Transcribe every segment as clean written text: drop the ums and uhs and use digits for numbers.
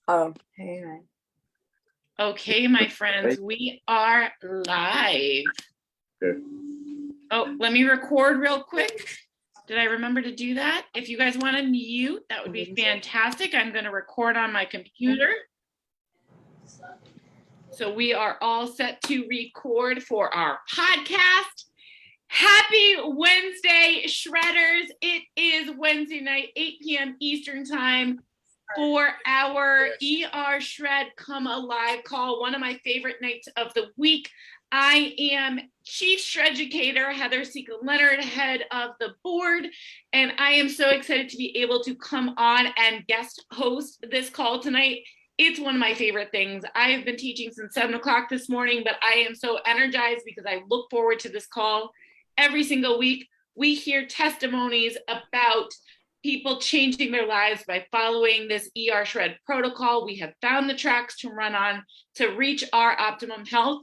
Oh, hey. Okay, my friends, we are live. Okay. Oh, let me record real quick. Did I remember to do that? If you guys want to mute, that would be fantastic. I'm going to record on my computer. So we are all set to record for our podcast. Happy Wednesday, Shredders. It is Wednesday night, 8 p.m. Eastern time for our ER Shred Come Alive call, one of my favorite nights of the week. I am Chief Shreducator Heather Seeker-Leonard, head of the board, and I am so excited to be able to come on and guest host this call tonight. It's one of my favorite things. I have been teaching since 7 o'clock this morning, but I am so energized because I look forward to this call every single week. We hear testimonies about people changing their lives by following this ER Shred protocol. We have found the tracks to run on to reach our optimum health.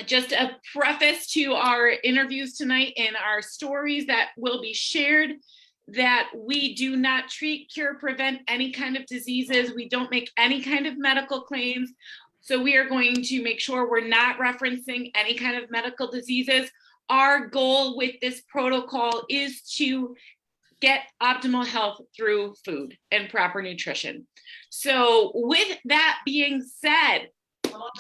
Just a preface to our interviews tonight and our stories that will be shared, that we do not treat, cure, prevent any kind of diseases. We don't make any kind of medical claims. So we are going to make sure we're not referencing any kind of medical diseases. Our goal with this protocol is to get optimal health through food and proper nutrition. So with that being said,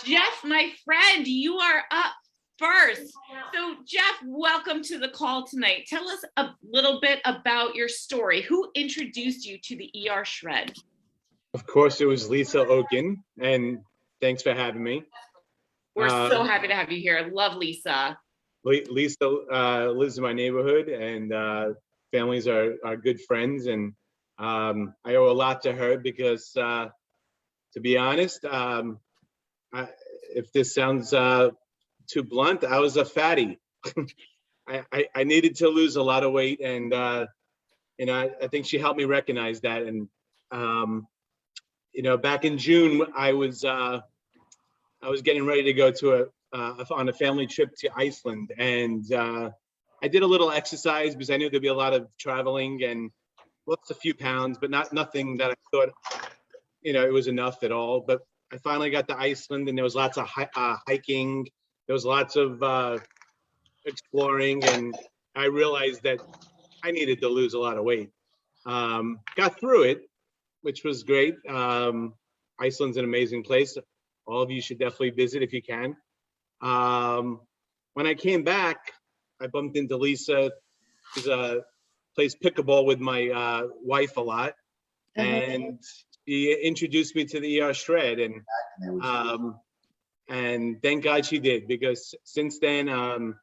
Jeff, my friend, you are up first. So Jeff, welcome to the call tonight. Tell us a little bit about your story. Who introduced you to the ER Shred? Of course, it was Lisa Oken, and thanks for having me. We're so happy to have you here. Love Lisa. Lisa lives in my neighborhood, and families are good friends, and I owe a lot to her because, to be honest, if this sounds too blunt, I was a fatty. I needed to lose a lot of weight, and I think she helped me recognize that. And back in June, I was getting ready to go to on a family trip to Iceland, and I did a little exercise because I knew there'd be a lot of traveling and lost a few pounds, but nothing that I thought it was enough at all. But I finally got to Iceland, and there was lots of hiking. There was lots of exploring, and I realized that I needed to lose a lot of weight. Got through it, which was great. Iceland's an amazing place. All of you should definitely visit if you can. When I came back, I bumped into Lisa, who plays pickleball with my wife a lot, and she introduced me to the ER Shred, and thank God she did, because since then I've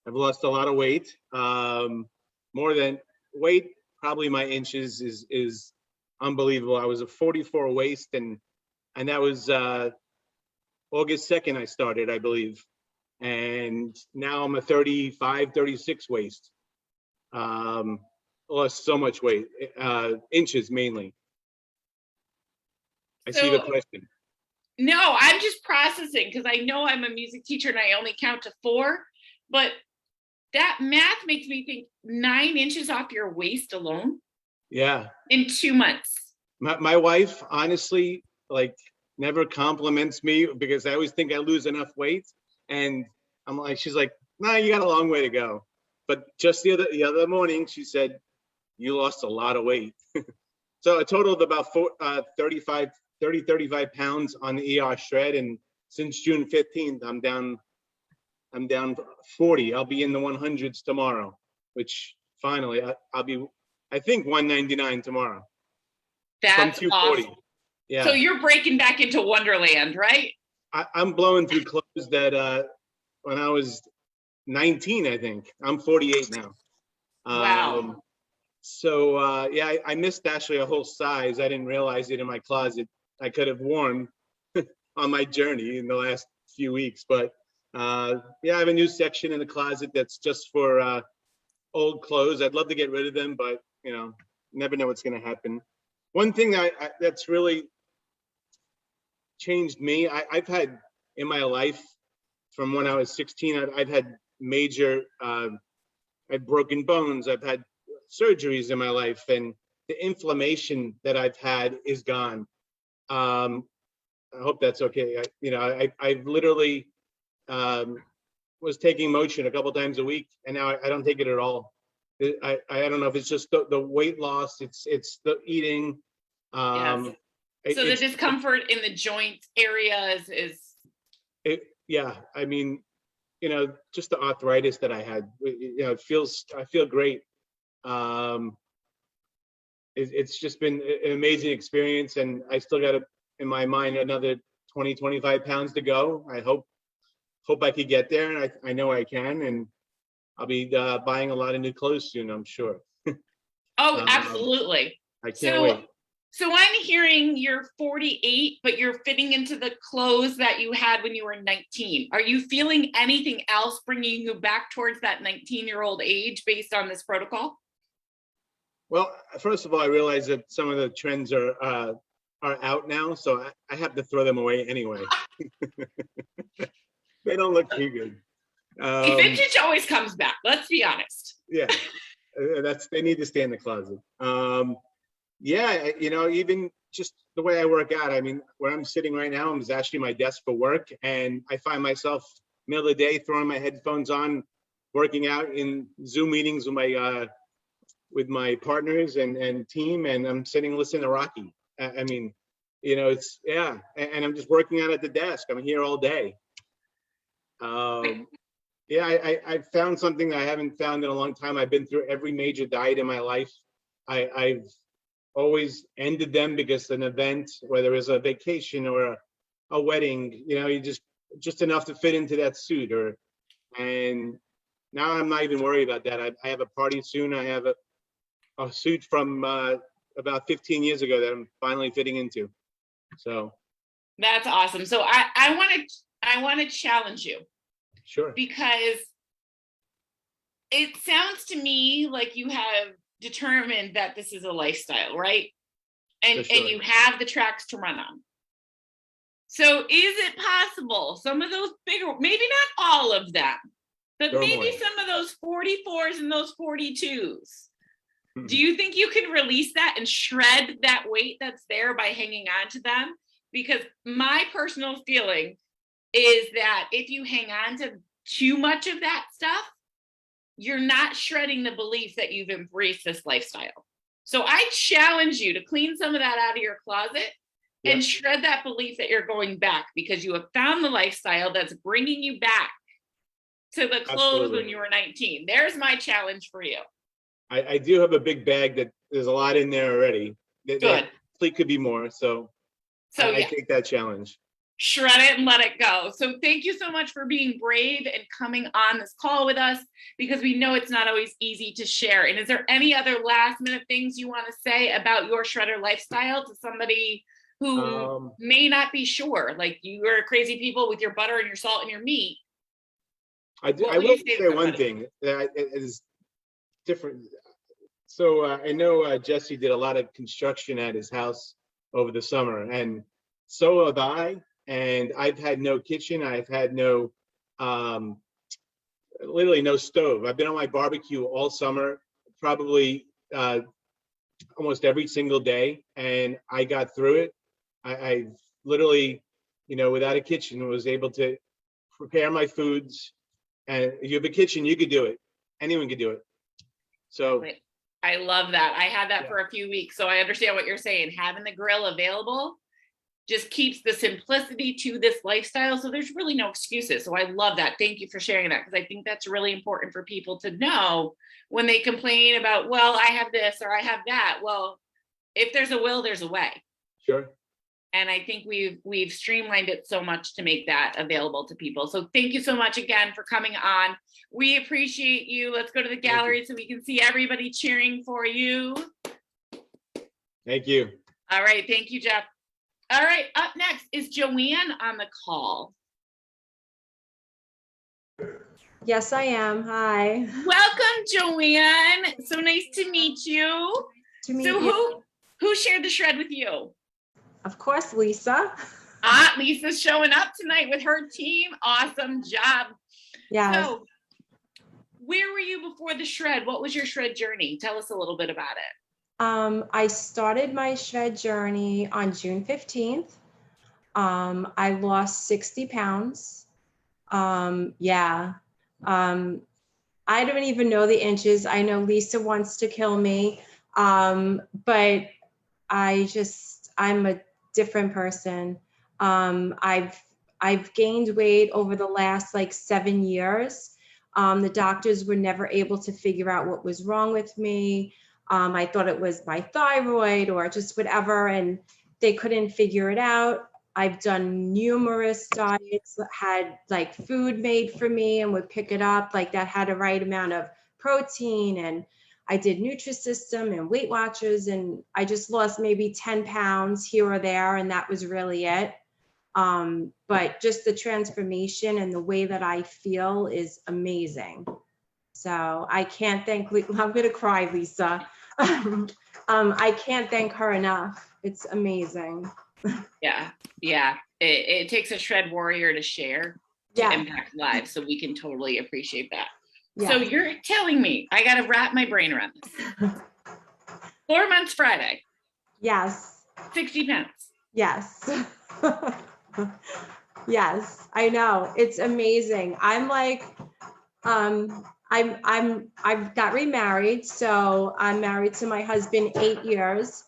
lost a lot of weight, more than weight. Probably my inches is unbelievable. I was a 44 waist, and that was August 2nd I started, I believe. And now I'm a 35, 36 waist. Lost so much weight, inches mainly. I see the question. No, I'm just processing because I know I'm a music teacher and I only count to 4, but that math makes me think 9 inches off your waist alone. Yeah. In 2 months. My wife, honestly, never compliments me because I always think I lose enough weight. And she's like, nah, you got a long way to go. But just the other morning, she said, you lost a lot of weight. So a total of about 35 pounds on the ER Shred. And since June 15th, I'm down 40. I'll be in the 100s tomorrow, which finally I'll be, I think, 199 tomorrow. That's awesome. Yeah. So you're breaking back into Wonderland, right? I'm blowing through clothes that when I was 19, I think. I'm 48 now. Wow. So I missed actually a whole size. I didn't realize it in my closet. I could have worn on my journey in the last few weeks. But I have a new section in the closet that's just for old clothes. I'd love to get rid of them, but never know what's going to happen. One thing that's really changed me, I've had in my life from when I was 16, I've had major, I've broken bones, I've had surgeries in my life, and the inflammation that I've had is gone. I hope that's okay. I literally was taking motion a couple times a week, and now I don't take it at all. I don't know if it's just the weight loss, it's the eating. Yes. So the discomfort in the joint areas is. Yeah, I mean, just the arthritis that I had, I feel great. It's just been an amazing experience, and I still got in my mind another 20, 25 pounds to go. I hope I could get there, and I know I can, and I'll be buying a lot of new clothes soon, I'm sure. Oh, absolutely. I can't wait. So I'm hearing you're 48, but you're fitting into the clothes that you had when you were 19. Are you feeling anything else bringing you back towards that 19-year-old age based on this protocol? Well, first of all, I realize that some of the trends are out now, so I have to throw them away anyway. They don't look too good. Vintage always comes back. Let's be honest. Yeah, they need to stay in the closet. Yeah, even just the way I work out. I mean, where I'm sitting right now is actually my desk for work, and I find myself middle of the day throwing my headphones on, working out in Zoom meetings with my partners and team, and I'm sitting listening to Rocky. I mean, it's and I'm just working out at the desk. I'm here all day. Yeah, I found something that I haven't found in a long time. I've been through every major diet in my life. I've always ended them because an event, whether it's a vacation or a wedding, you just enough to fit into that suit. And now I'm not even worried about that. I have a party soon. I have a suit from about 15 years ago that I'm finally fitting into. So that's awesome. So I want to challenge you. Sure. Because it sounds to me like you have determined that this is a lifestyle, right? And sure. And you have the tracks to run on. So is it possible some of those bigger, maybe not all of them, but maybe some of those 44s and those 42s, do you think you can release that and shred that weight that's there by hanging on to them? Because my personal feeling is that if you hang on to too much of that stuff, you're not shredding the belief that you've embraced this lifestyle. So I challenge you to clean some of that out of your closet and shred that belief that you're going back, because you have found the lifestyle that's bringing you back to the clothes when you were 19. There's my challenge for you. I do have a big bag that there's a lot in there already. Good. That could be more. So I take that challenge. Shred it and let it go. So thank you so much for being brave and coming on this call with us, because we know it's not always easy to share. And is there any other last minute things you want to say about your shredder lifestyle to somebody who may not be sure? Like, you are crazy people with your butter and your salt and your meat. I will say one thing that is different. So I know Jesse did a lot of construction at his house over the summer, and so have I. And I've had no kitchen. I've had no, literally no stove. I've been on my barbecue all summer, probably almost every single day, and I got through it. I literally, without a kitchen, was able to prepare my foods. And if you have a kitchen, you could do it. Anyone could do it. So I love that. I had that for a few weeks, so I understand what you're saying. Having the grill available just keeps the simplicity to this lifestyle. So there's really no excuses. So I love that. Thank you for sharing that, because I think that's really important for people to know when they complain about, well, I have this or I have that. Well, if there's a will, there's a way. Sure. And I think we've streamlined it so much to make that available to people. So thank you so much again for coming on. We appreciate you. Let's go to the gallery so we can see everybody cheering for you. Thank you. All right. Thank you, Jeff. All right. Up next is Joanne on the call. Yes, I am. Hi. Welcome, Joanne. So nice to meet you. Who shared the shred with you? Of course, Lisa. Lisa's showing up tonight with her team. Awesome job. Yeah. So, where were you before the shred? What was your shred journey? Tell us a little bit about it. I started my shred journey on June 15th. I lost 60 pounds. Yeah. I don't even know the inches. I know Lisa wants to kill me. But I'm a different person. I've gained weight over the last like 7 years. The doctors were never able to figure out what was wrong with me. I thought it was my thyroid or just whatever, and they couldn't figure it out. I've done numerous diets, had like food made for me and would pick it up, like that had a right amount of protein, and I did Nutrisystem and Weight Watchers, and I just lost maybe 10 pounds here or there, and that was really it. But just the transformation and the way that I feel is amazing. So I can't thank, I'm gonna cry, Lisa. I can't thank her enough. It's amazing. Yeah. It takes a shred warrior to share, to impact lives. So we can totally appreciate that. Yeah. So you're telling me I got to wrap my brain around this. 4 months Friday. Yes. 60 pounds. Yes. Yes, I know. It's amazing. I'm like, I've got remarried. So I'm married to my husband 8 years,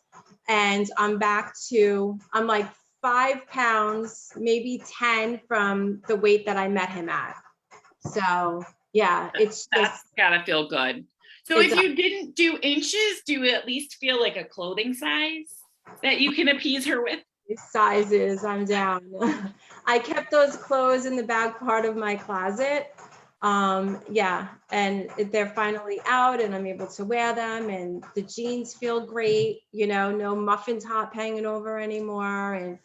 and I'm like 5 pounds, maybe 10 from the weight that I met him at. So yeah, that's gotta feel good. So if you didn't do inches, do you at least feel like a clothing size that you can appease her with? Sizes, I'm down. I kept those clothes in the back part of my closet. Yeah, and they're finally out and I'm able to wear them, and the jeans feel great, no muffin top hanging over anymore. And,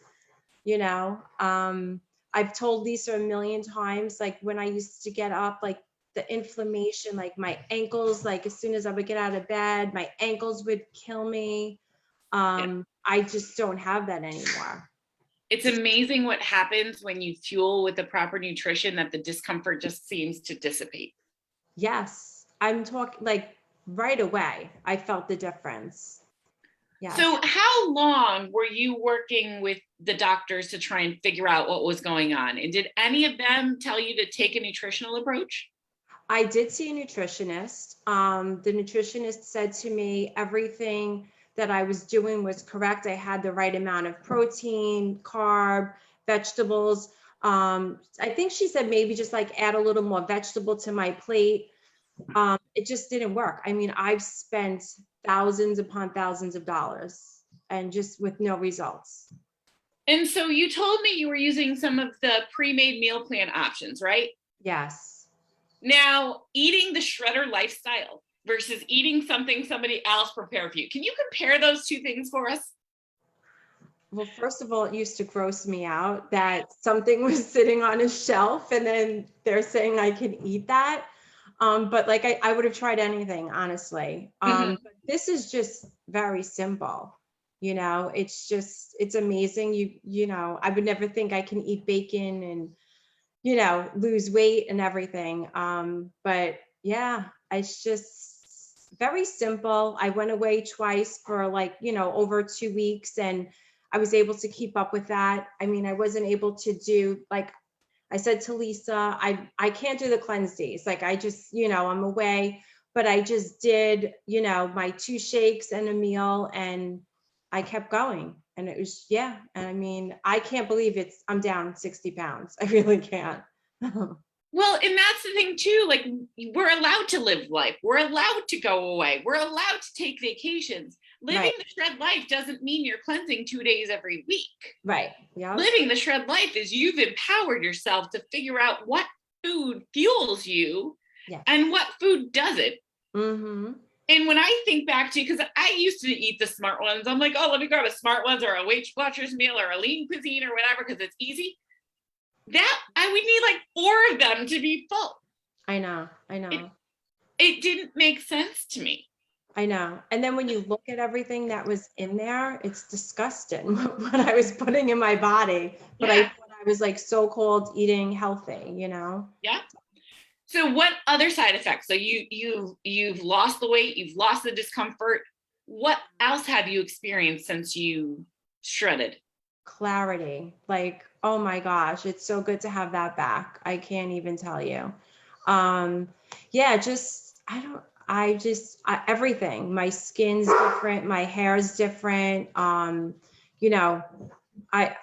I've told Lisa a million times, like when I used to get up, like the inflammation, like my ankles, like as soon as I would get out of bed, my ankles would kill me. I just don't have that anymore. It's amazing what happens when you fuel with the proper nutrition, that the discomfort just seems to dissipate. Yes, I'm talking like right away. I felt the difference. Yes. So how long were you working with the doctors to try and figure out what was going on? And did any of them tell you to take a nutritional approach? I did see a nutritionist. The nutritionist said to me everything that I was doing was correct. I had the right amount of protein, carb, vegetables. I think she said maybe just like add a little more vegetable to my plate. It just didn't work. I mean, I've spent thousands upon thousands of dollars and just with no results. And so you told me you were using some of the pre-made meal plan options, right? Yes. Now, eating the shredder lifestyle versus eating something somebody else prepared for you. Can you compare those two things for us? Well, first of all, it used to gross me out that something was sitting on a shelf and then they're saying I can eat that. But like I would have tried anything, honestly. But this is just very simple. It's amazing. I would never think I can eat bacon and, lose weight and everything. But yeah, it's just very simple. I went away twice for like, over 2 weeks, and I was able to keep up with that. I mean, I wasn't able to do, like I said to Lisa, I can't do the cleanse days. Like I just, I'm away, but I just did, my 2 shakes and a meal, and I kept going. And it was, yeah. And I mean, I can't believe I'm down 60 pounds. I really can't. Well, and that's the thing too, like we're allowed to live life. We're allowed to go away. We're allowed to take vacations. Living the shred life doesn't mean you're cleansing 2 days every week. Right. Yeah. Living the shred life is you've empowered yourself to figure out what food fuels you and what food doesn't. Mm-hmm. And when I think back to, because I used to eat the smart ones, I'm like, oh, let me grab a smart ones or a Weight Watchers meal or a lean cuisine or whatever, because it's easy. That I would need like 4 of them to be full. I know. It didn't make sense to me. I know. And then when you look at everything that was in there, it's disgusting what I was putting in my body. But I thought I was like so-called eating healthy, Yeah. So what other side effects? So you've lost the weight, you've lost the discomfort. what else have you experienced since you shredded? Clarity. Like, oh my gosh, it's so good to have that back. I can't even tell you. Yeah, just, everything. My skin's different. My hair's different. You know, I,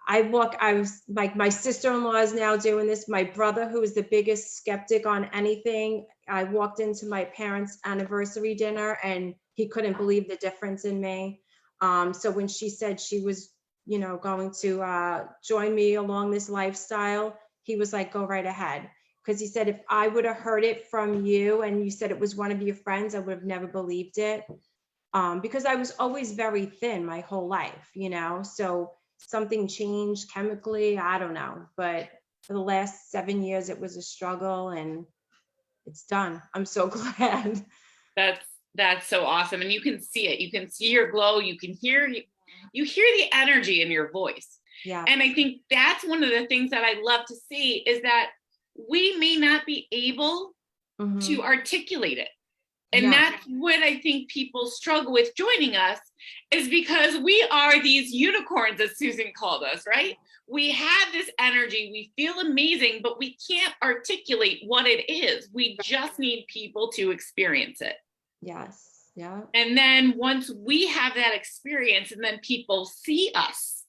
I was like, my sister-in-law is now doing this. My brother, who is the biggest skeptic on anything, I walked into my parents' anniversary dinner and he couldn't believe the difference in me. So when she said she was, going to join me along this lifestyle, he was like, go right ahead. Because he said, if I would have heard it from you and you said it was one of your friends, I would have never believed it. Because I was always very thin my whole life, so something changed chemically. I don't know. But for the last 7 years, it was a struggle and it's done. I'm so glad. That's so awesome. And you can see it. You can see your glow. You can hear the energy in your voice. Yeah. And I think that's one of the things that I love to see is that we may not be able to articulate it. And that's what I think people struggle with joining us, is because we are these unicorns, as Susan called us, right? We have this energy, we feel amazing, but we can't articulate what it is. We just need people to experience it. Yes. Yeah. And then once we have that experience and then people see us,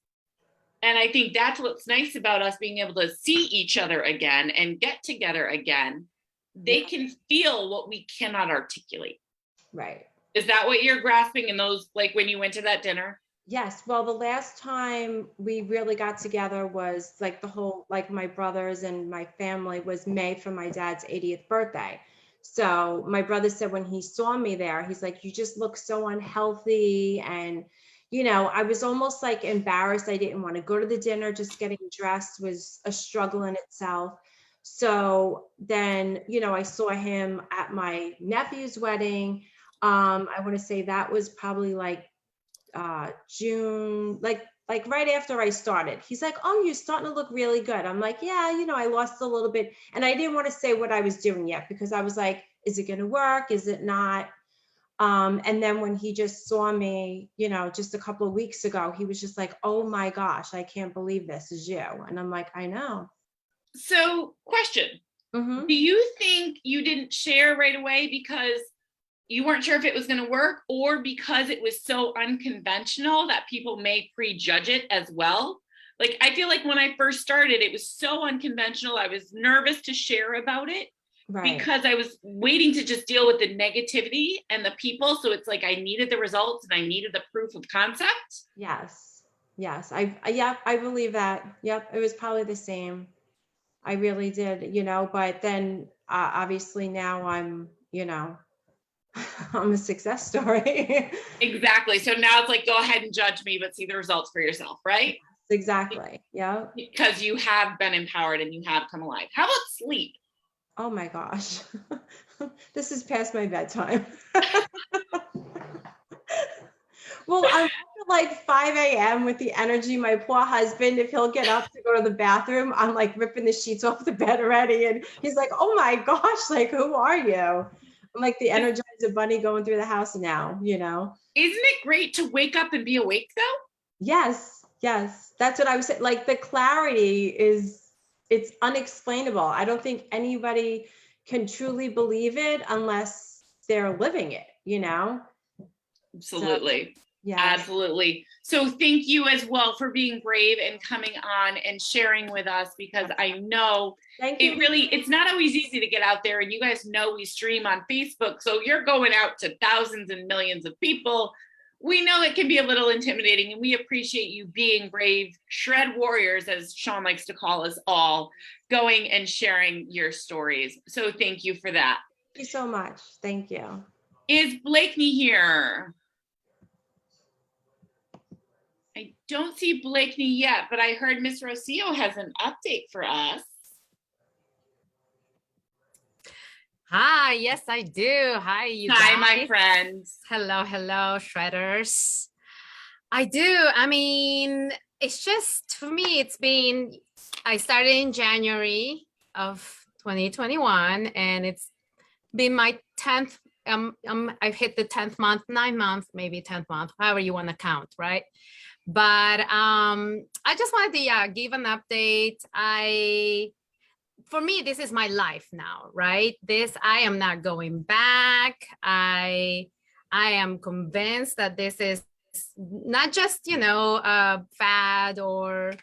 and I think that's what's nice about us being able to see each other again and get together again, they can feel what we cannot articulate. Right. Is that what you're grasping in those, like when you went to that dinner? Yes. Well, the last time we really got together was like my brothers and my family was May for my dad's 80th birthday. So my brother said when he saw me there, he's like, you just look so unhealthy. And, I was almost like embarrassed. I didn't want to go to the dinner. Just getting dressed was a struggle in itself. So then, I saw him at my nephew's wedding. I want to say that was probably like June, like right after I started. He's like, oh, you're starting to look really good. I'm like, yeah, I lost a little bit. And I didn't want to say what I was doing yet because I was like, is it going to work? Is it not? And then when he just saw me, just a couple of weeks ago, he was just like, oh my gosh, I can't believe this is you. And I'm like, I know. So question, do you think you didn't share right away because you weren't sure if it was going to work, or because it was so unconventional that people may prejudge it as well? Like, I feel like when I first started, it was so unconventional. I was nervous to share about it because I was waiting to just deal with the negativity and the people. So it's like I needed the results and I needed the proof of concept. Yes. I believe that. Yep. It was probably the same. I really did, but then obviously now I'm, I'm a success story. Exactly. So now it's like, go ahead and judge me, but see the results for yourself, right? Exactly. Yeah. Because you have been empowered and you have come alive. How about sleep? Oh my gosh. This is past my bedtime. Well, I'm up at like 5 a.m. with the energy. My poor husband, if he'll get up to go to the bathroom, I'm like ripping the sheets off the bed already. And he's like, oh my gosh, like, who are you? I'm like the Energizer Bunny going through the house now, Isn't it great to wake up and be awake though? Yes. That's what I was saying. Like the clarity it's unexplainable. I don't think anybody can truly believe it unless they're living it, Absolutely. So, yeah. Absolutely. So thank you as well for being brave and coming on and sharing with us, because I know it's not always easy to get out there, and you guys know we stream on Facebook. So you're going out to thousands and millions of people. We know it can be a little intimidating, and we appreciate you being brave shred warriors, as Sean likes to call us all, going and sharing your stories. So thank you for that. Thank you so much. Thank you. Is Blakeney here? I don't see Blakeney yet, but I heard Miss Rocio has an update for us. Hi, yes, I do. Hi, you guys. Hi, my friends. Hello, shredders. I do. I mean, it's just, for me, I started in January of 2021, and it's been my 10th I've hit the 10th month, 9th month, maybe 10th month, however you want to count, right? But I just wanted to give an update. For me, this is my life now, right? I am not going back. I am convinced that this is not just, a fad or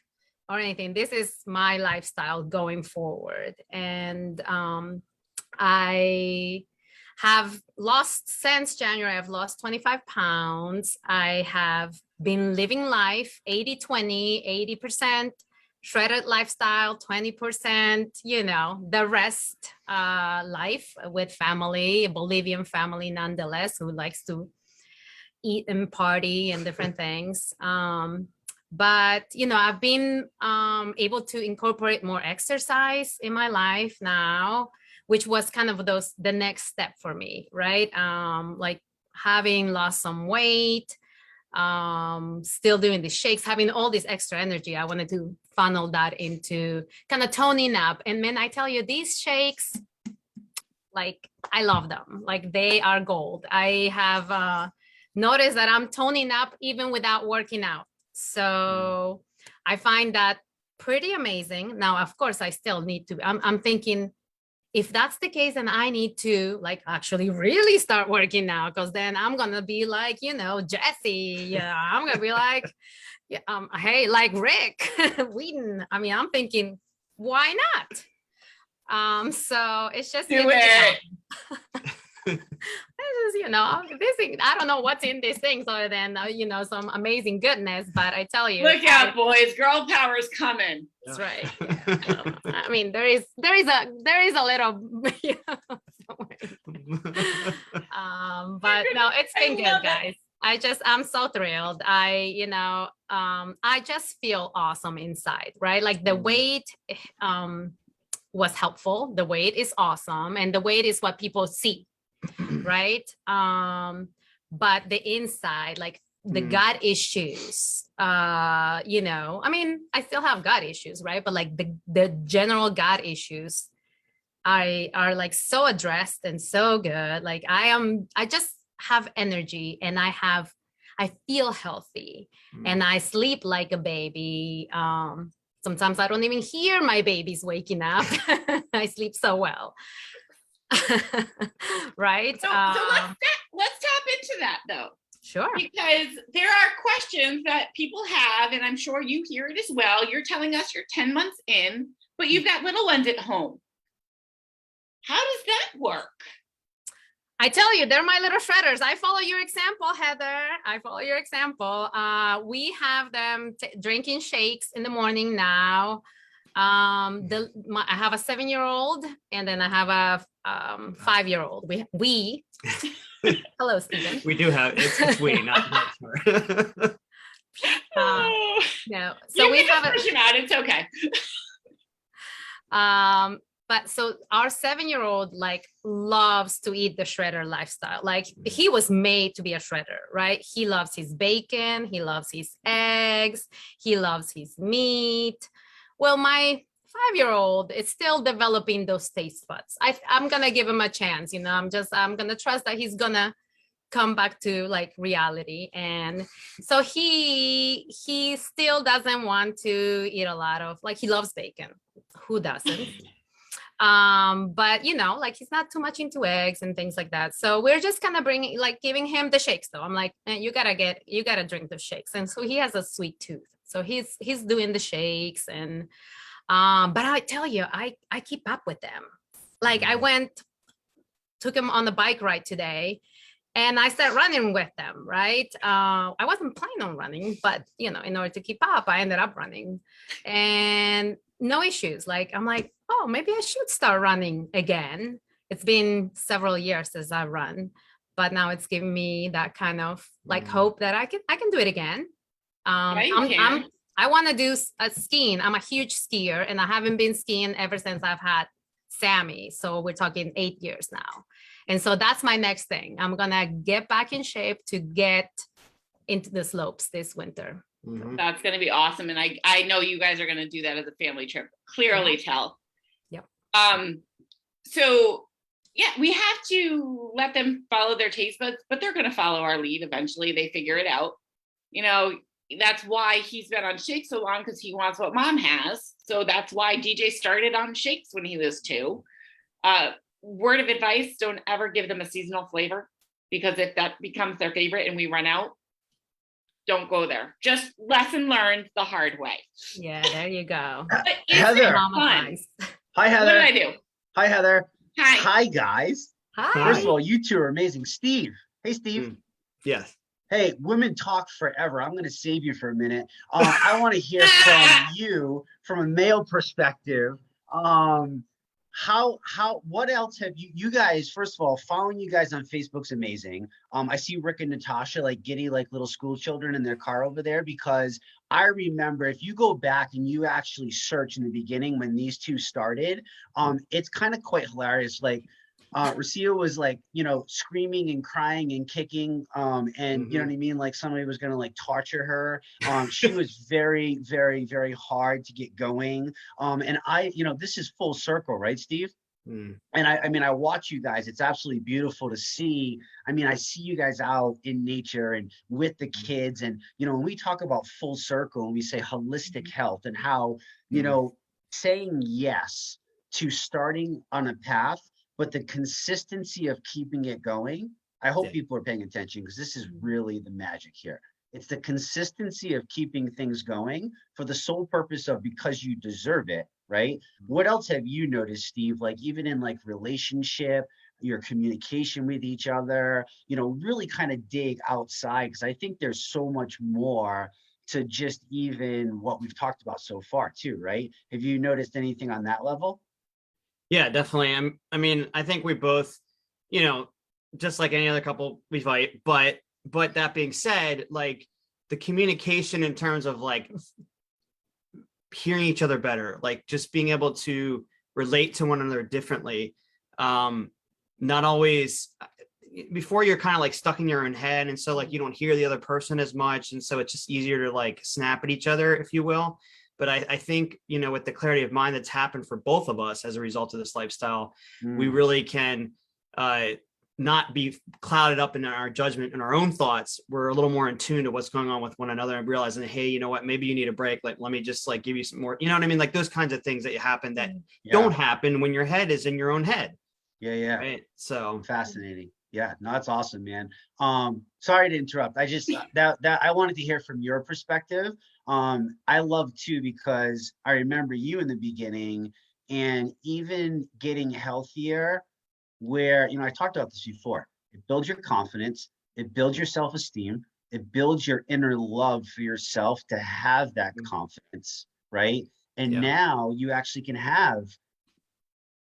anything. This is my lifestyle going forward. And I have lost, since January, I've lost 25 pounds. I have been living life 80-20, 80% shredded lifestyle, 20%, the rest life with family, a Bolivian family nonetheless, who likes to eat and party and different things. But, I've been able to incorporate more exercise in my life now, which was kind of the next step for me, right? Like having lost some weight, still doing the shakes, having all this extra energy. I wanted to funnel that into kind of toning up. And man, I tell you, these shakes, like, I love them. Like, they are gold. I have noticed that I'm toning up even without working out. So I find that pretty amazing. Now, of course, I still need to, I'm thinking, if that's the case, then I need to actually really start working now, because then I'm going to be like, Jesse, I'm going to be like, hey, like Rick Wheaton. I mean, I'm thinking, why not? So it's just, do it. This thing, I don't know what's in these things other than, some amazing goodness, but I tell you. Look out, boys, girl power is coming. That's right. Yeah. I mean, there is a little, but no, it's been good, guys. I'm so thrilled. I just feel awesome inside, right? Like the weight was helpful. The weight is awesome. And the weight is what people see, right? But the inside, like the gut issues, I mean, I still have gut issues, right? But like the general gut issues are like so addressed and so good. Like I just have energy, and I feel healthy, and I sleep like a baby. Sometimes I don't even hear my babies waking up. I sleep so well. Right? So let's tap into that though. Sure. Because there are questions that people have, and I'm sure you hear it as well. You're telling us you're 10 months in, but you've got little ones at home. How does that work? I tell you, they're my little shredders. I follow your example, Heather. I follow your example. We have them drinking shakes in the morning now. I have a 7-year-old, and then I have a 5-year-old. We hello, Stephen. We do have it's we, not sure. No, so we have out. It's okay. But so our 7-year-old loves to eat the shredder lifestyle. Like, he was made to be a shredder, right? He loves his bacon, he loves his eggs, he loves his meat. Well, my 5-year-old is still developing those taste buds. I'm gonna give him a chance. I'm gonna trust that he's gonna come back to reality. And so he still doesn't want to eat a lot of, he loves bacon. Who doesn't? But he's not too much into eggs and things like that. So we're just kind of giving him the shakes though. I'm like, you gotta drink the shakes. And so he has a sweet tooth. So he's doing the shakes, and but I tell you, I keep up with them. Like, I took him on the bike ride today, and I started running with them, right? I wasn't planning on running, but in order to keep up, I ended up running, and no issues. I'm like, oh, maybe I should start running again. It's been several years since I run, but now it's giving me that kind of hope that I can do it again. I want to do skiing. I'm a huge skier, and I haven't been skiing ever since I've had Sammy. So we're talking 8 years now. And so that's my next thing. I'm going to get back in shape to get into the slopes this winter. Mm-hmm. That's going to be awesome. And I know you guys are going to do that as a family trip. Clearly tell. Yep. So Yeah, we have to let them follow their taste buds, but they're going to follow our lead eventually. They figure it out. You know, that's why he's been on shakes so long, because he wants what mom has. So that's why DJ started on shakes when he was 2. Word of advice, don't ever give them a seasonal flavor, because if that becomes their favorite and we run out, don't go there. Just lesson learned the hard way. Yeah, there you go. But is Heather. it fun? Traumatized. Hi, What Heather. did I do? Hi, Heather. Hi. Hi, guys. Hi. First of all, you two are amazing. Steve. Hey, Steve. Yes. Hey, women talk forever. I'm going to save you for a minute. I want to hear from you from a male perspective. What else have you guys, first of all, following you guys on Facebook's amazing. I see Rick and Natasha like giddy like little school children in their car over there, because I remember if you go back and you actually search in the beginning when these two started, it's kind of quite hilarious. Like, Rocio was like, you know, screaming and crying and kicking, and you know what I mean? Like somebody was gonna like torture her. She was very, very, very hard to get going. And you know, this is full circle, right, Steve? And I mean, I watch you guys. It's absolutely beautiful to see. I mean, I see you guys out in nature and with the kids. And, you know, when we talk about full circle and we say holistic health and how, you know, saying yes to starting on a path, but the consistency of keeping it going. I hope people are paying attention, because this is really the magic here. It's the consistency of keeping things going for the sole purpose of, because you deserve it, right? What else have you noticed, Steve? Like even in like relationship, your communication with each other, you know, really kind of dig outside, because I think there's so much more to just even what we've talked about so far too, right? Have you noticed anything on that level? Yeah, definitely. I mean, I think we both, you know, just like any other couple, we fight. But that being said, like the communication in terms of like hearing each other better, like just being able to relate to one another differently. Not always before, you're kind of like stuck in your own head, and so like you don't hear the other person as much, and so it's just easier to like snap at each other, if you will. But I think, you know, with the clarity of mind that's happened for both of us as a result of this lifestyle, we really can not be clouded up in our judgment and our own thoughts. We're a little more in tune to what's going on with one another, and realizing, hey, you know what, maybe you need a break. Like, let me just like give you some more, you know what I mean? Like those kinds of things that happen that don't happen when your head is in your own head. Yeah. Right. So fascinating. Yeah, no, that's awesome, man. Sorry to interrupt. I just that I wanted to hear from your perspective. I love too, because I remember you in the beginning, and even getting healthier, where, you know, I talked about this before. It builds your confidence, it builds your self-esteem, it builds your inner love for yourself to have that confidence, right? And now you actually can have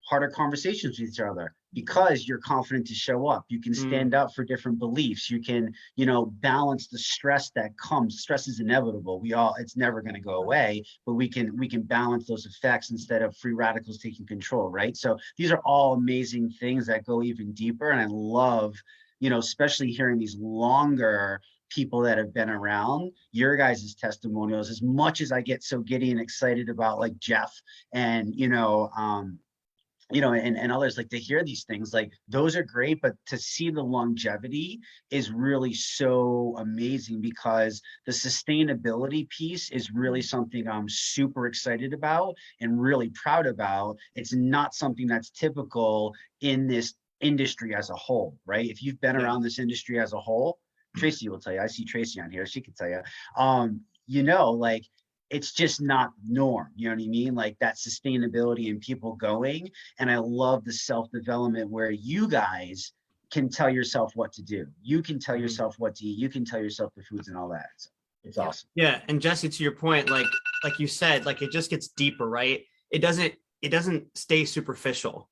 harder conversations with each other because you're confident to show up. You can stand up for different beliefs. You can, you know, balance the stress that comes. Stress is inevitable. It's never going to go away, but we can balance those effects instead of free radicals taking control, right? So these are all amazing things that go even deeper. And I love, you know, especially hearing these longer people that have been around, your guys' testimonials, as much as I get so giddy and excited about like Jeff and, and others, like to hear these things, like those are great, but to see the longevity is really so amazing, because the sustainability piece is really something I'm super excited about and really proud about. It's not something that's typical in this industry as a whole, right? If you've been around this industry as a whole, Tracy will tell you. I see Tracy on here, she can tell you. You know, like it's just not norm, you know what I mean? Like that sustainability and people going. And I love the self-development where you guys can tell yourself what to do. You can tell yourself what to eat. You can tell yourself the foods and all that. So it's awesome. Yeah. And Jesse, to your point, like you said, like it just gets deeper, right? It doesn't stay superficial.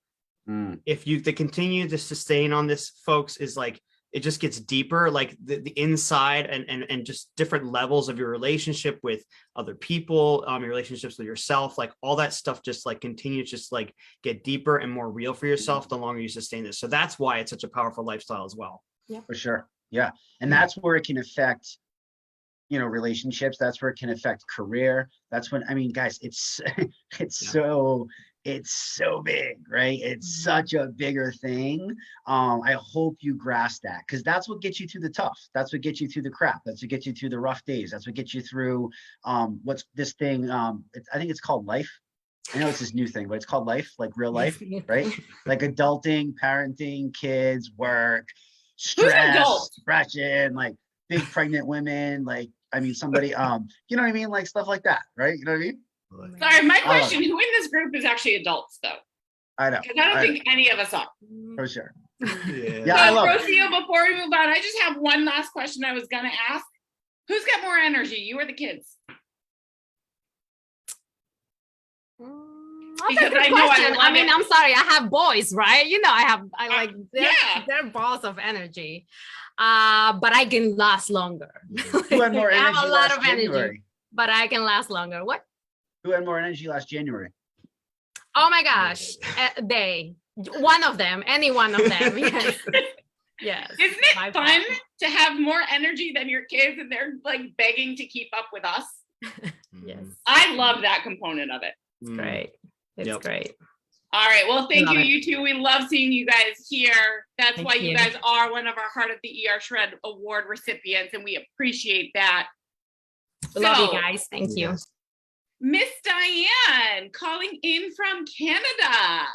If you to continue to sustain on this, folks, is like it just gets deeper, like the inside and just different levels of your relationship with other people, your relationships with yourself, like all that stuff just like continues just like get deeper and more real for yourself the longer you sustain this. So that's why it's such a powerful lifestyle as well. Yeah, for sure. Yeah. And that's where it can affect, you know, relationships. That's where it can affect career. That's when, I mean, guys, it's so it's so big, right? It's such a bigger thing. I hope you grasp that, because that's what gets you through the tough. That's what gets you through the crap. That's what gets you through the rough days. That's what gets you through what's this thing? I think it's called life. I know it's this new thing, but it's called life, like real life, right? Like adulting, parenting, kids, work, stress, depression, like big pregnant women, like, I mean, somebody, you know what I mean? Like stuff like that, right? You know what I mean? Sorry, my question, who in this group is actually adults though? I know. Because I don't think any of us are. For sure. Yeah. I love it. Rocio, before we move on, I just have one last question I was gonna ask. Who's got more energy, you or the kids? That's a good question. I mean, I'm sorry, I have boys, right? You know, they're balls of energy. But I can last longer. Who had more I energy have a lot last of energy, January? but I can last longer. What? Who had more energy last January? Oh my gosh, one of them, any one of them. Yes. Yes. Isn't it fun to have more energy than your kids and they're like begging to keep up with us? Yes. I love that component of it. It's great. It's great. All right. Well, thank you, it. you two. We love seeing you guys here. That's Thank why you. you guys are one of our Heart of the ER Shred Award recipients, and we appreciate that. Love you guys. Thank you. Miss Diane calling in from Canada.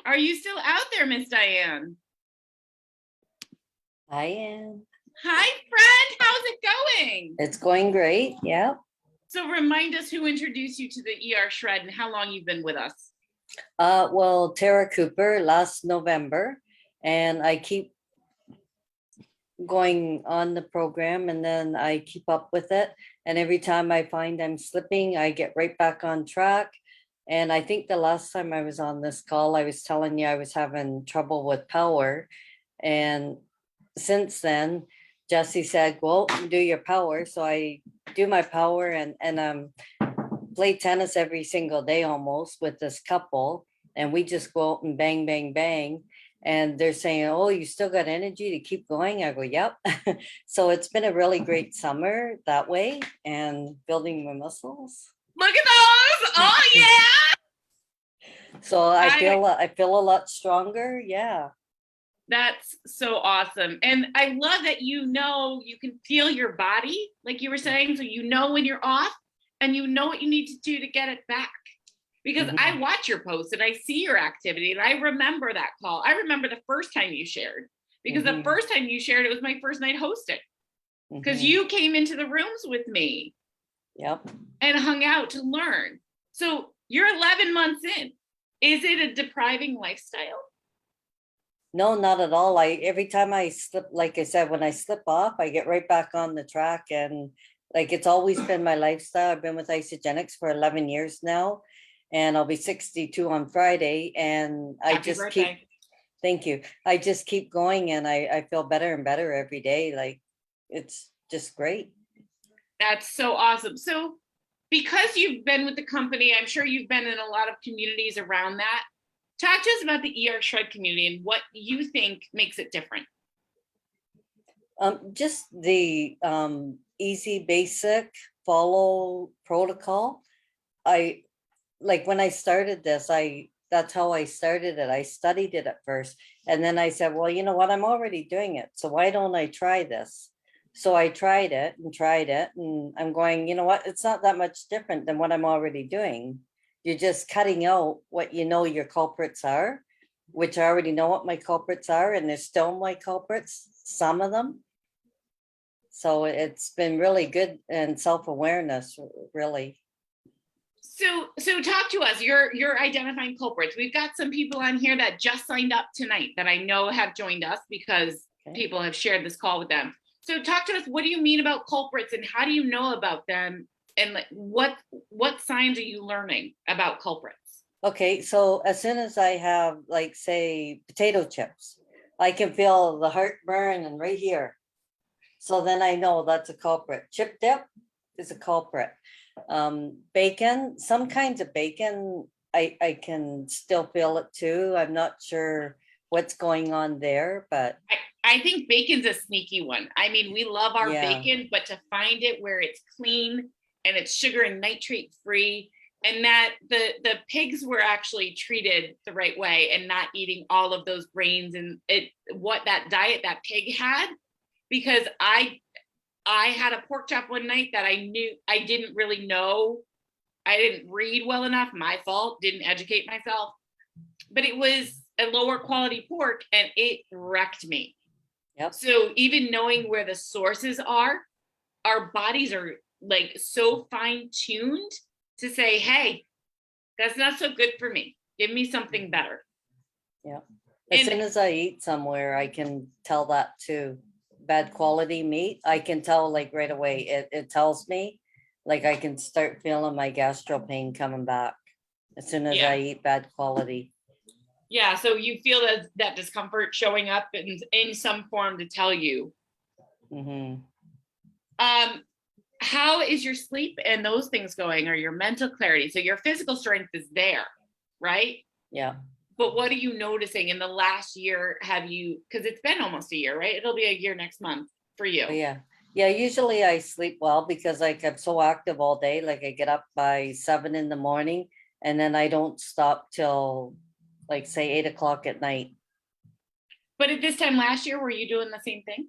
Are you still out there, Miss Diane? I am. Hi, friend. How's it going? It's going great. Yeah. So remind us who introduced you to the ER Shred and how long you've been with us. Well, Tara Cooper last November, and I keep going on the program, and then I keep up with it. And every time I find I'm slipping, I get right back on track. And I think the last time I was on this call, I was telling you I was having trouble with power. And since then, Jesse said, well, do your power. So I do my power and play tennis every single day almost with this couple. And we just go out and bang, bang, bang. And they're saying, oh, you still got energy to keep going? I go, yep. So it's been a really great summer that way and building my muscles. Look at those. Oh, yeah. So I feel a lot stronger. Yeah. That's so awesome. And I love that you can feel your body, like you were saying, so you know when you're off and you know what you need to do to get it back. Because I watch your posts and I see your activity and I remember that call. I remember the first time you shared, because the first time you shared, it was my first night hosting, because you came into the rooms with me. Yep. And hung out to learn. So you're 11 months in. Is it a depriving lifestyle? No, not at all. Every time I slip, like I said, when I slip off, I get right back on the track. And like, it's always been my lifestyle. I've been with Isagenix for 11 years now, and I'll be 62 on Friday. And Happy birthday. Thank you. I just keep going, and I feel better and better every day. Like, it's just great. That's so awesome. So because you've been with the company, I'm sure you've been in a lot of communities around that. Talk to us about the ER Shred community and what you think makes it different. Just the easy, basic, follow protocol. I like when I started this, that's how I started it. I studied it at first, and then I said, well, you know what? I'm already doing it, so why don't I try this? So I tried it, and I'm going, you know what? It's not that much different than what I'm already doing. You're just cutting out what you know your culprits are, which I already know what my culprits are, and they're still my culprits, some of them. So it's been really good, and self-awareness, really. So talk to us. You're identifying culprits. We've got some people on here that just signed up tonight that I know have joined us because people have shared this call with them. So talk to us. What do you mean about culprits, and how do you know about them? And what signs are you learning about culprits? Okay, so as soon as I have, like, say, potato chips, I can feel the heartburn and right here. So then I know that's a culprit. Chip dip is a culprit. Bacon, some kinds of bacon, I can still feel it too. I'm not sure what's going on there, but I think bacon's a sneaky one. I mean, we love our bacon, but to find it where it's clean and it's sugar and nitrate free and that the pigs were actually treated the right way and not eating all of those grains and what that diet that pig had, because I had a pork chop one night that I knew I didn't really know. I didn't read well enough, my fault, didn't educate myself, but it was a lower quality pork and it wrecked me. Yep. So even knowing where the sources are, our bodies are like so fine tuned to say, hey, that's not so good for me. Give me something better. Yeah. As soon as I eat somewhere, I can tell that too. Bad quality meat, I can tell like right away. It tells me, like I can start feeling my gastro pain coming back as soon as I eat bad quality. Yeah, so you feel that discomfort showing up in some form to tell you. Mm-hmm. How is your sleep and those things going, or your mental clarity? So your physical strength is there, right? Yeah. But what are you noticing in the last year? Have you, because it's been almost a year, right? It'll be a year next month for you. Oh, yeah. Yeah, usually I sleep well because like I'm so active all day. Like I get up by 7 in the morning and then I don't stop till like say 8 o'clock at night. But at this time last year, were you doing the same thing?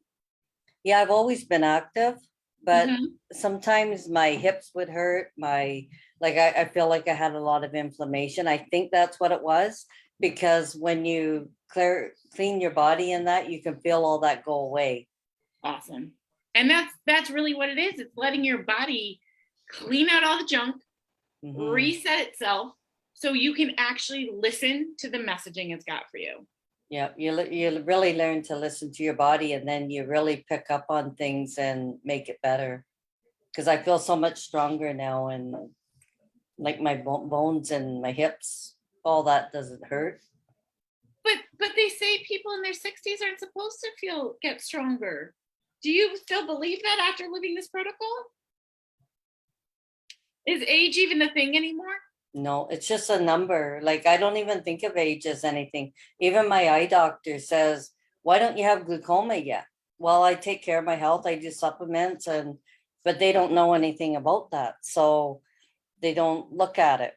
Yeah, I've always been active, but sometimes my hips would hurt. I feel like I had a lot of inflammation. I think that's what it was, because when you clean your body in that, you can feel all that go away. Awesome. And that's really what it is. It's letting your body clean out all the junk, reset itself, so you can actually listen to the messaging it's got for you. Yeah, you really learn to listen to your body, and then you really pick up on things and make it better. Because I feel so much stronger now, and like my bones and my hips, all that doesn't hurt. But they say people in their 60s aren't supposed to get stronger. Do you still believe that after living this protocol? Is age even a thing anymore? No, it's just a number. Like I don't even think of age as anything. Even my eye doctor says, why don't you have glaucoma yet? Well, I take care of my health. I do supplements, but they don't know anything about that. So they don't look at it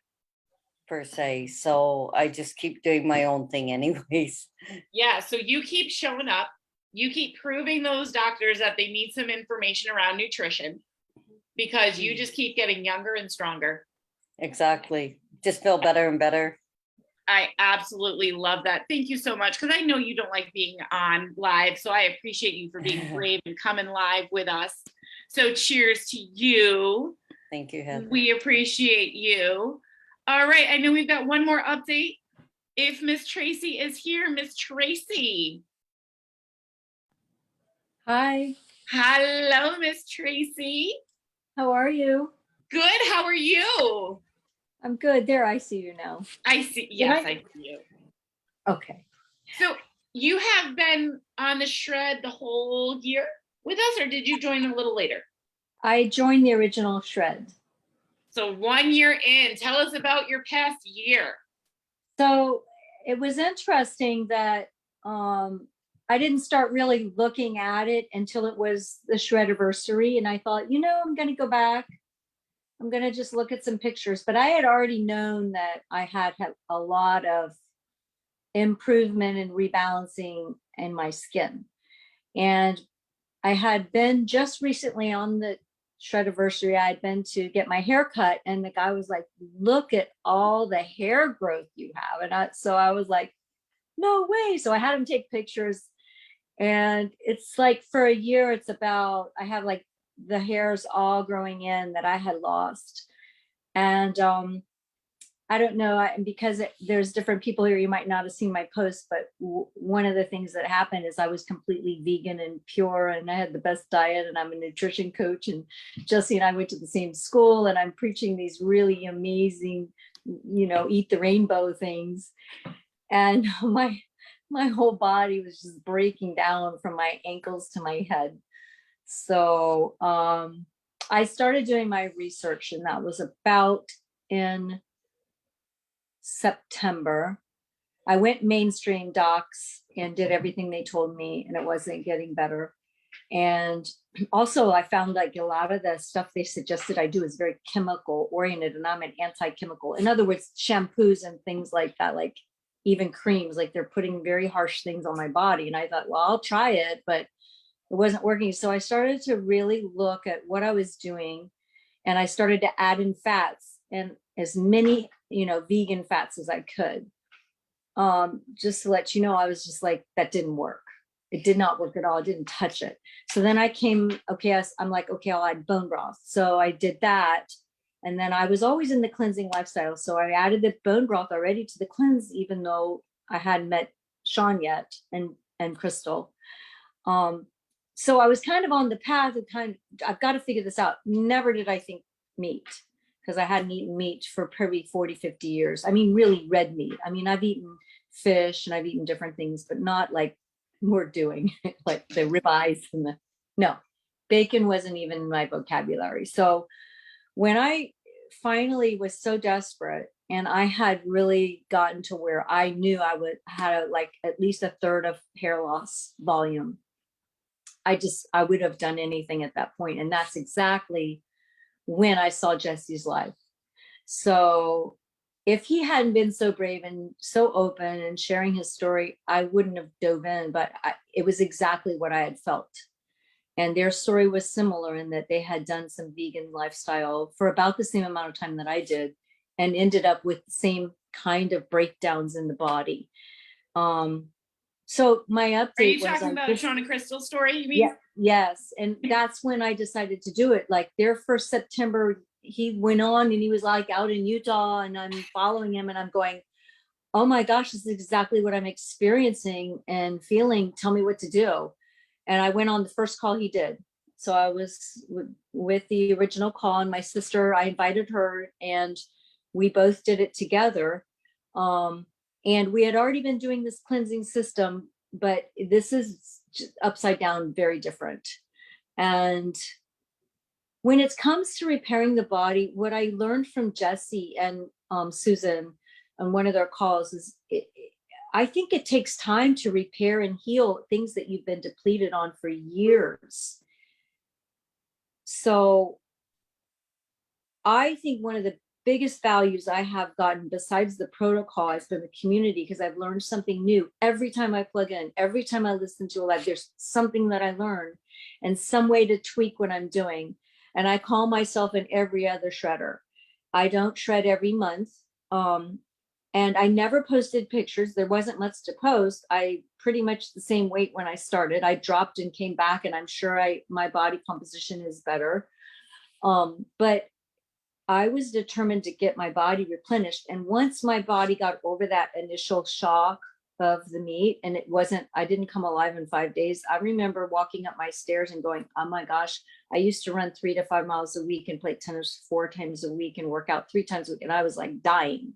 per se. So I just keep doing my own thing anyways. Yeah, so you keep showing up. You keep proving those doctors that they need some information around nutrition, because you just keep getting younger and stronger. Exactly. Just feel better and better. I absolutely love that. Thank you so much, because I know you don't like being on live, so I appreciate you for being brave and coming live with us. So cheers to you. Thank you, Heather. We appreciate you. All right, I know we've got one more update. If Miss Tracy is here, Miss Tracy. Hi. Hello, Miss Tracy. How are you? Good. How are you? I'm good. There, I see you now. I see. Yes, I see you. Okay. So you have been on the shred the whole year with us, or did you join a little later? I joined the original shred. So 1 year in, tell us about your past year. So it was interesting that I didn't start really looking at it until it was the shred-iversary. And I thought, I'm going to go back. I'm going to just look at some pictures. But I had already known that I had a lot of improvement and rebalancing in my skin. And I had been just recently on the shred-iversary. I had been to get my hair cut, and the guy was like, look at all the hair growth you have. And so I was like, no way. So I had him take pictures. And it's like for a year, I have like the hairs all growing in that I had lost. And I don't know, because there's different people here, you might not have seen my post, but one of the things that happened is I was completely vegan and pure, and I had the best diet, and I'm a nutrition coach, and Jesse and I went to the same school, and I'm preaching these really amazing, eat the rainbow things. And my whole body was just breaking down from my ankles to my head. So I started doing my research, and that was about in September. I went mainstream docs and did everything they told me, and it wasn't getting better. And also I found like a lot of the stuff they suggested I do is very chemical oriented, and I'm an anti-chemical. In other words, shampoos and things like that, like even creams, like they're putting very harsh things on my body. And I thought, well, I'll try it, but it wasn't working. So I started to really look at what I was doing, and I started to add in fats, and as many, vegan fats as I could. Just to let you know, I was just like, that didn't work. It did not work at all. I didn't touch it. So then I'm like, okay, I'll add bone broth. So I did that. And then I was always in the cleansing lifestyle. So I added the bone broth already to the cleanse, even though I hadn't met Sean yet and Crystal. So I was kind of on the path of I've got to figure this out. Never did I think meat, because I hadn't eaten meat for probably 40, 50 years. I mean, really red meat. I mean, I've eaten fish and I've eaten different things, but not like we're doing, like the ribeyes and no, bacon wasn't even in my vocabulary. So when I finally was so desperate, and I had really gotten to where I knew I would had like at least a third of hair loss volume, I would have done anything at that point. And that's exactly when I saw Jesse's life. So if he hadn't been so brave and so open and sharing his story, I wouldn't have dove in, but it was exactly what I had felt. And their story was similar in that they had done some vegan lifestyle for about the same amount of time that I did, and ended up with the same kind of breakdowns in the body. So my update Are you was talking about Sean and Crystal's story, you mean? Yeah, yes. And that's when I decided to do it. Like their first September, he went on and he was like out in Utah, and I'm following him and I'm going, oh my gosh, this is exactly what I'm experiencing and feeling. Tell me what to do. And I went on the first call he did. So I was with the original call, and my sister, I invited her, and we both did it together. And we had already been doing this cleansing system, but this is upside down, very different. And when it comes to repairing the body, what I learned from Jesse and Susan on one of their calls is I think it takes time to repair and heal things that you've been depleted on for years. So I think one of the biggest values I have gotten, besides the protocol, has been the community, because I've learned something new every time I plug in. Every time I listen to a live, there's something that I learn and some way to tweak what I'm doing. And I call myself an every other shredder. I don't shred every month. And I never posted pictures. There wasn't much to post. I pretty much the same weight when I started. I dropped and came back, and I'm sure my body composition is better. But I was determined to get my body replenished. And once my body got over that initial shock of the meat, and I didn't come alive in 5 days. I remember walking up my stairs and going, oh my gosh, I used to run 3 to 5 miles a week and play tennis 4 times a week and work out 3 times a week. And I was like dying.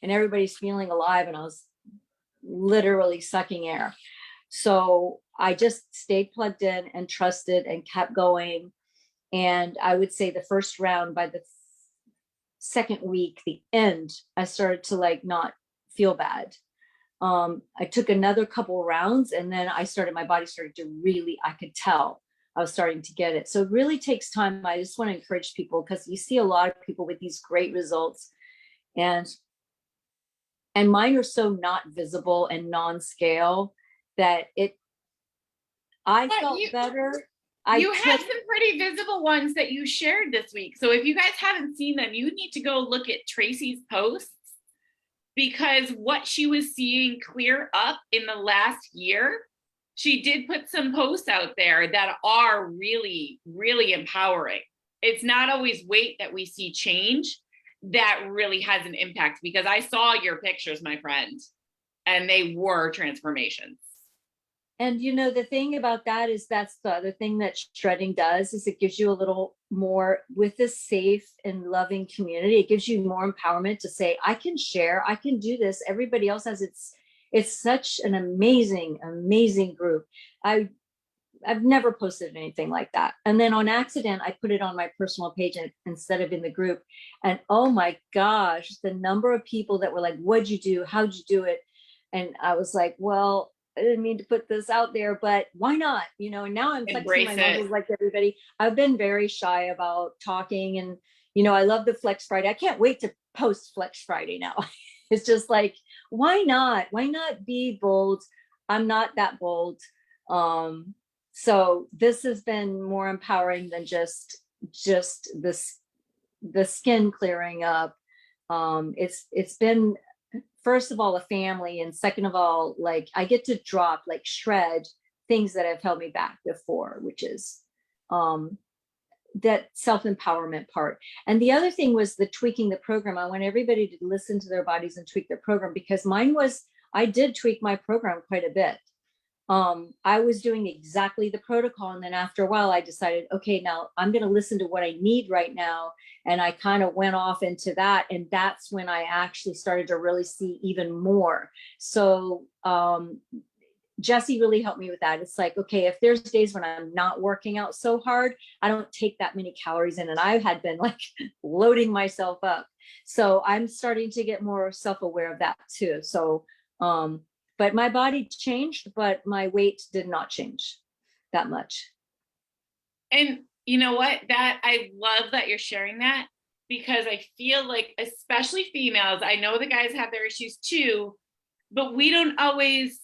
And everybody's feeling alive, and I was literally sucking air. So I just stayed plugged in and trusted and kept going. And I would say the first round, by the second week, the end, I started to like not feel bad. I took another couple rounds, and then my body started to really, I could tell I was starting to get it. So it really takes time. I just want to encourage people, because you see a lot of people with these great results, and mine are so not visible and non-scale that I felt better. You had some pretty visible ones that you shared this week. So if you guys haven't seen them, you need to go look at Tracy's posts, because what she was seeing clear up in the last year, she did put some posts out there that are really, really empowering. It's not always weight that we see change that really has an impact, because I saw your pictures, my friend, and they were transformations. And the thing about that is, that's the other thing that shredding does, is it gives you a little more, with this safe and loving community, it gives you more empowerment to say, I can share, I can do this. Everybody else has it's such an amazing, amazing group. I've never posted anything like that. And then on accident, I put it on my personal page instead of in the group. And oh my gosh, the number of people that were like, what'd you do? How'd you do it? And I was like, well, I didn't mean to put this out there, but why not? You know, and now I'm flexing my Embrace muscles it. like everybody. I've been very shy about talking, and you know, I love the Flex Friday. I can't wait to post Flex Friday now. It's just like, why not? Why not be bold? I'm not that bold. So this has been more empowering than just this, the skin clearing up. It's been, first of all, a family, and second of all, like I get to drop, like shred things that have held me back before, which is that self-empowerment part. And the other thing was the tweaking the program. I want everybody to listen to their bodies and tweak their program, because mine was, I did tweak my program quite a bit. I was doing exactly the protocol. And then after a while, I decided, okay, now I'm going to listen to what I need right now. And I kind of went off into that. And that's when I actually started to really see even more. So, Jesse really helped me with that. It's like, okay, if there's days when I'm not working out so hard, I don't take that many calories in. And I had been like loading myself up. So I'm starting to get more self-aware of that too. So, but my body changed, but my weight did not change that much. And you know what? That I love that you're sharing that, because I feel like, especially females, I know the guys have their issues too, but we don't always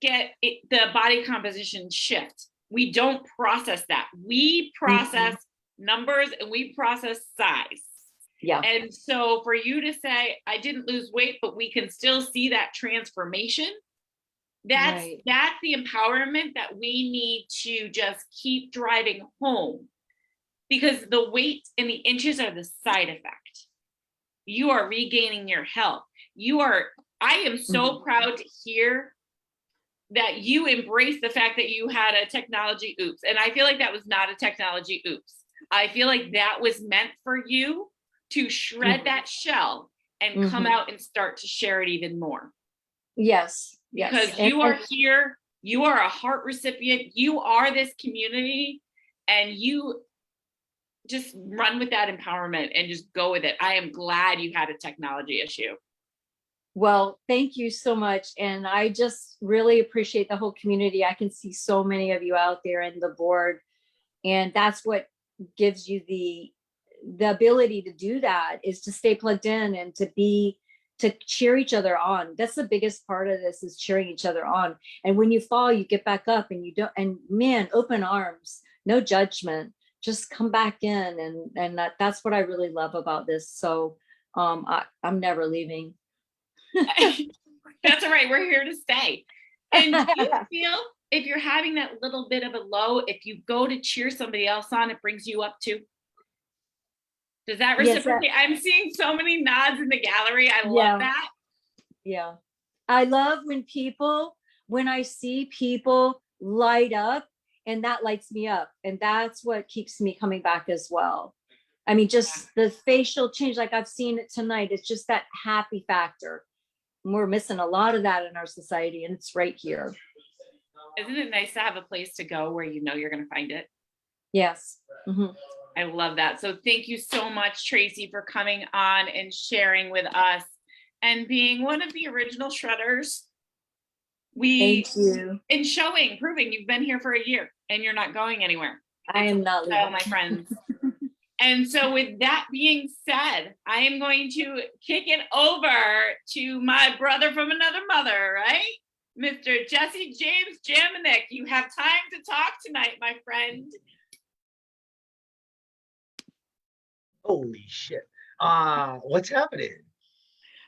get the body composition shift. We don't process that. We process numbers and we process size. Yeah. And so for you to say, I didn't lose weight, but we can still see that transformation, that's the empowerment that we need to just keep driving home, because the weight and the inches are the side effect. You are regaining your health. I am so proud to hear that you embrace the fact that you had a technology oops. And I feel like that was not a technology oops. I feel like that was meant for you to shred that shell and come out and start to share it even more. Yes. Yes. Because you are here, you are a heart recipient, you are this community, and you just run with that empowerment and just go with it. I am glad you had a technology issue. Well, thank you so much. And I just really appreciate the whole community. I can see so many of you out there in the board. And that's what gives you the ability to do that, is to stay plugged in and to cheer each other on. That's the biggest part of this, is cheering each other on. And when you fall, you get back up, and you don't, and man, open arms, no judgment, just come back in. And that's what I really love about this. So I'm never leaving. That's all right. We're here to stay. And do you feel, if you're having that little bit of a low, if you go to cheer somebody else on, it brings you up too? Does that reciprocate? Yes, I'm seeing so many nods in the gallery. I love that. Yeah. I love when I see people light up, and that lights me up. And that's what keeps me coming back as well. I mean, just the facial change, like I've seen it tonight. It's just that happy factor. We're missing a lot of that in our society, and it's right here. Isn't it nice to have a place to go where you know you're going to find it? Yes. I love that. So thank you so much, Tracy, for coming on and sharing with us and being one of the original shredders. Thank you. And proving you've been here for a year and you're not going anywhere. I am not leaving. My friends. And so with that being said, I am going to kick it over to my brother from another mother, right? Mr. Jesse James Jaminek. You have time to talk tonight, my friend. Holy shit. What's happening?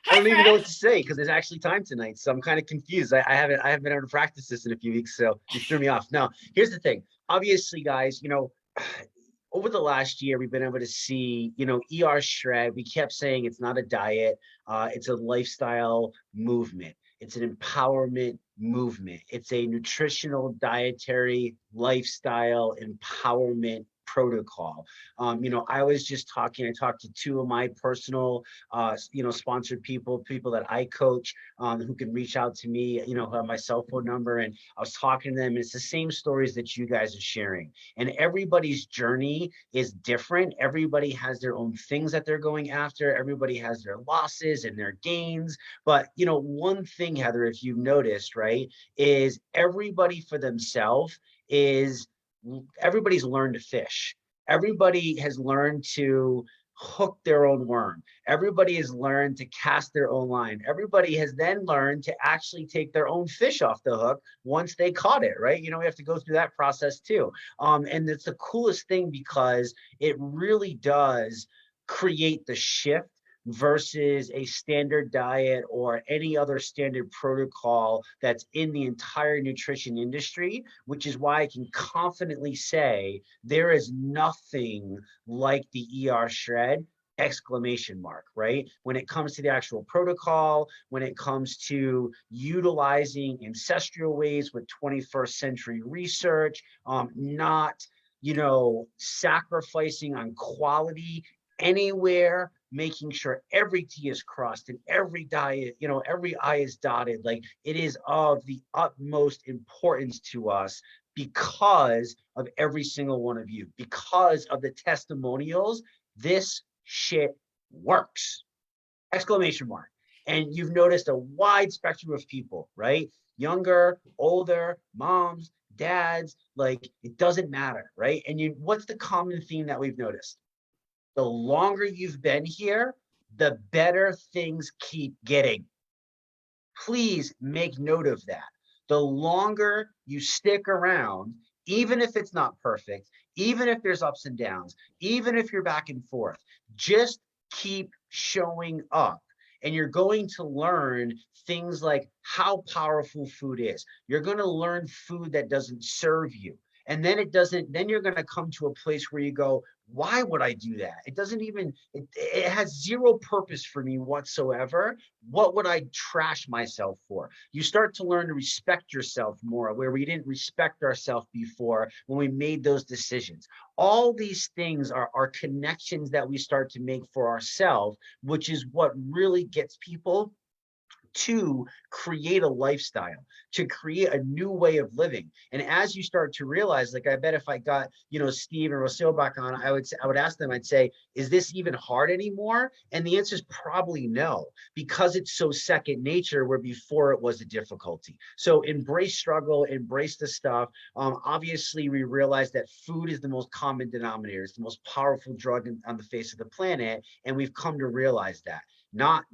I don't even know what to say, because there's actually time tonight. So I'm kind of confused. I haven't been able to practice this in a few weeks, so you threw me off. Now, here's the thing. Obviously, guys, over the last year, we've been able to see, ER Shred. We kept saying it's not a diet. It's a lifestyle movement. It's an empowerment movement. It's a nutritional, dietary, lifestyle empowerment protocol. I was just I talked to two of my personal, sponsored people that I coach, who can reach out to me, who have my cell phone number. And I was talking to them, and it's the same stories that you guys are sharing. And everybody's journey is different. Everybody has their own things that they're going after. Everybody has their losses and their gains. But, one thing, Heather, if you've noticed, right, is everybody for themselves everybody's learned to fish. Everybody has learned to hook their own worm. Everybody has learned to cast their own line. Everybody has then learned to actually take their own fish off the hook once they caught it, right? We have to go through that process too. And it's the coolest thing because it really does create the shift versus a standard diet or any other standard protocol that's in the entire nutrition industry, which is why I can confidently say there is nothing like the ER Shred ! Right? When it comes to the actual protocol, when it comes to utilizing ancestral ways with 21st century research, not, sacrificing on quality anywhere, making sure every T is crossed and every every I is dotted. Like, it is of the utmost importance to us because of every single one of you, because of the testimonials. This shit works! ! And you've noticed a wide spectrum of people, right? Younger, older, moms, dads, like, it doesn't matter, right? And what's the common theme that we've noticed? The longer you've been here, the better things keep getting. Please make note of that. The longer you stick around, even if it's not perfect, even if there's ups and downs, even if you're back and forth, just keep showing up. And you're going to learn things like how powerful food is. You're going to learn food that doesn't serve you. And then then you're going to come to a place where you go, why would I do that? It doesn't even, it has zero purpose for me whatsoever. What would I trash myself for? You start to learn to respect yourself more, where we didn't respect ourselves before when we made those decisions. All these things are connections that we start to make for ourselves, which is what really gets people to create a lifestyle, to create a new way of living. And as you start to realize, like, I bet if I got, Steve and Rocio back on, I would ask them, I'd say, is this even hard anymore? And the answer is probably no, because it's so second nature, where before it was a difficulty. So embrace struggle, embrace the stuff. Obviously, we realize that food is the most common denominator. It's the most powerful drug on the face of the planet. And we've come to realize that. Not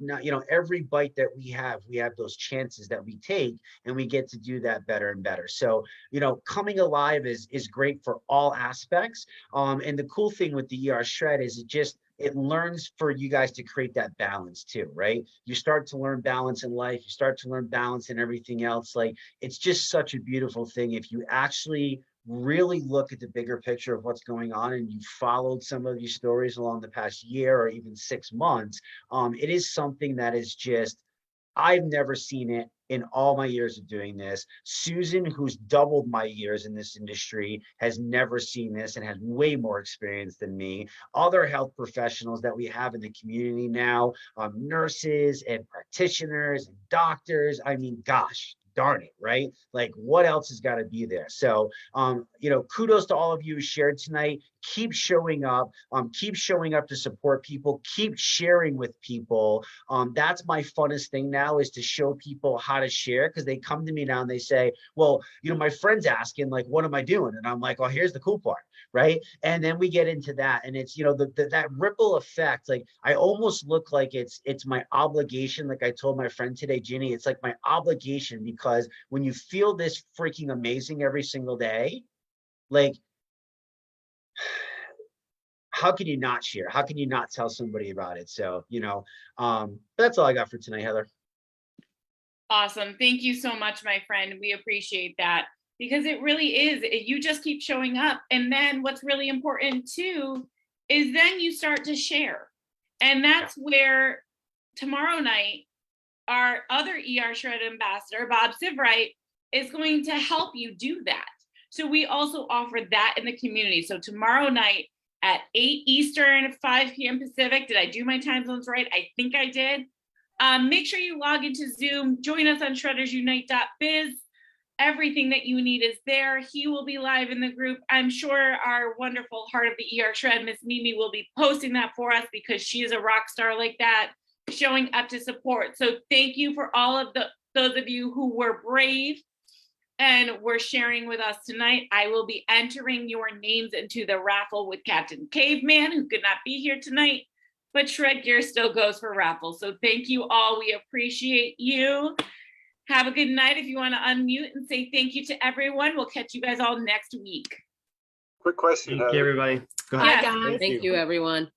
every bite that we have those chances that we take, and we get to do that better and better. So, coming alive is great for all aspects. And the cool thing with the ER Shred is it learns for you guys to create that balance too, right? You start to learn balance in life. You start to learn balance in everything else. Like, it's just such a beautiful thing if you actually really look at the bigger picture of what's going on, and you followed some of these stories along the past year or even 6 months. It is something that is just, I've never seen it in all my years of doing this. Susan, who's doubled my years in this industry, has never seen this and has way more experience than me. Other health professionals that we have in the community now, nurses and practitioners and doctors. I mean, gosh darn it, right? Like, what else has got to be there? So, kudos to all of you who shared tonight. Keep showing up. Keep showing up to support people. Keep sharing with people. That's my funnest thing now, is to show people how to share, because they come to me now and they say, well, my friend's asking, like, what am I doing? And I'm like, oh, here's the cool part, right? And then we get into that, and it's, that ripple effect. Like, I almost look like it's my obligation. Like I told my friend today, Ginny, it's like my obligation, because when you feel this freaking amazing every single day, like, how can you not share? How can you not tell somebody about it? So, that's all I got for tonight, Heather. Awesome. Thank you so much, my friend. We appreciate that, because it really is. You just keep showing up. And then what's really important too is then you start to share. And that's where tomorrow night, our other ER Shred ambassador, Bob Sivright, is going to help you do that. So we also offer that in the community. So tomorrow night at 8 Eastern, 5 p.m. Pacific. Did I do my time zones right? I think I did. Make sure you log into Zoom. Join us on shreddersunite.biz. Everything that you need is there. He will be live in the group. I'm sure our wonderful Heart of the ER Shred, Miss Mimi, will be posting that for us because she is a rock star like that, showing up to support. So thank you for all of those of you who were brave and were sharing with us tonight. I will be entering your names into the raffle with Captain Caveman, who could not be here tonight, but Shred Gear still goes for raffle. So thank you all. We appreciate you. Have a good night. If you want to unmute and say thank you to everyone, we'll catch you guys all next week. Quick question. Thank you, everybody. Go ahead. Yes. Hi, guys. Thank you, everyone.